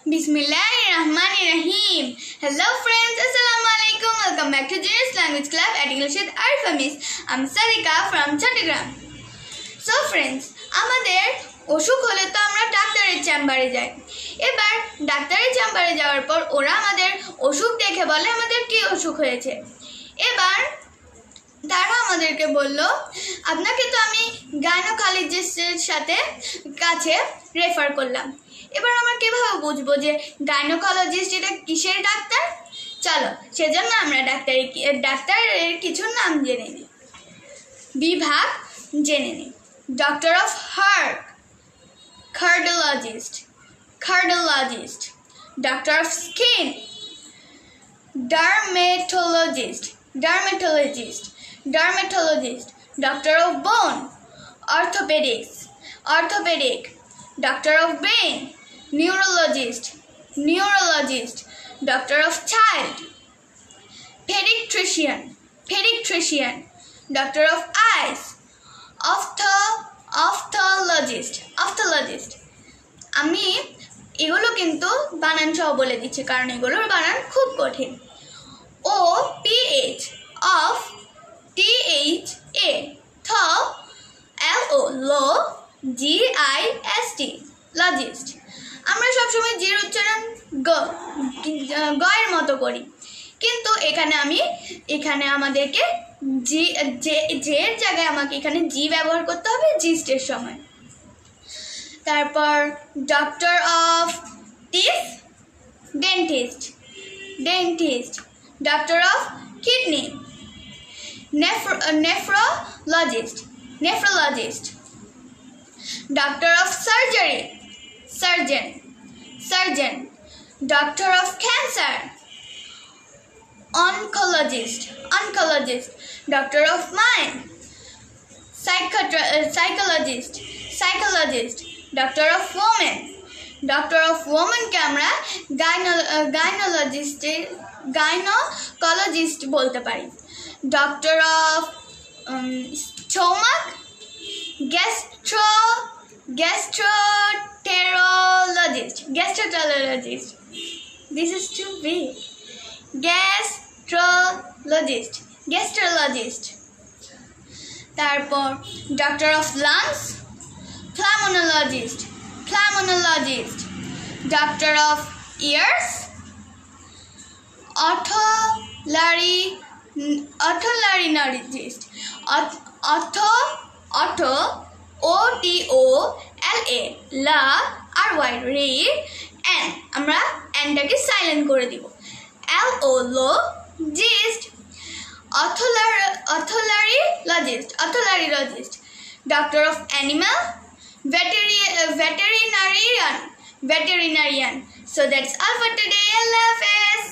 Bismillahirrahmanirrahim. Hello friends, Assalamualaikum. Welcome back to Genius Language Club at English with Arfamis. I'm Sarika from Chattogram. So friends, আমাদের অসুখ হলে তো আমরা ডাক্তারের চেম্বারে যাই। এবার ডাক্তারের চেম্বারে যাওয়ার পর ওরা আমাদের অসুখ দেখে বলে আমাদের কি অসুখ হয়েছে। এবার তারা আমাদেরকে বলল আপনাকে তো আমি গাইনোকোলজিস্টের কাছে রেফার করলাম। এবার আমরা কিভাবে বুঝবো যে গাইনোকোলজিস্ট এটা কিসের ডাক্তার? চলো সেজন্য আমরা ডাক্তারের কিছু নাম জেনে নিই, বিভাগ জেনে নিই। Doctor of heart, cardiologist, doctor of skin, dermatologist, doctor of bone, orthopedic, doctor of brain, neurologist, doctor of child, pediatrician, doctor of eyes, ophthalmologist. আমি এগুলো কিন্তু বানান সহ বলে দিচ্ছি কারণ এগুলোর বানান খুব কঠিন। OPH of THA LO GIST logist। আমরা সবসময় জির উচ্চারণ গ এর মতো করি, কিন্তু এখানে আমাদেরকে জের জায়গায় আমাকে এখানে জি ব্যবহার করতে হবে জিস্টের সময়। তারপর doctor of teeth, dentist, doctor of kidney, nephrologist, doctor of surgery, surgeon, doctor of cancer, oncologist, doctor of mind, psychologist, doctor of woman কে আমরা গাইনোকোলজিস্ট বলতে পারি। Doctor of stomach, gastrologist. This is too big. Gastrologist. তারপর doctor of lungs, pulmonologist, doctor of ears, otolaryngologist, OTOLA RY রে N আমরা এনটাকে silent করে দিব। LOLogist, otholarylogist, doctor of animal, veterinarian. So that's all for today. Allah Hafiz.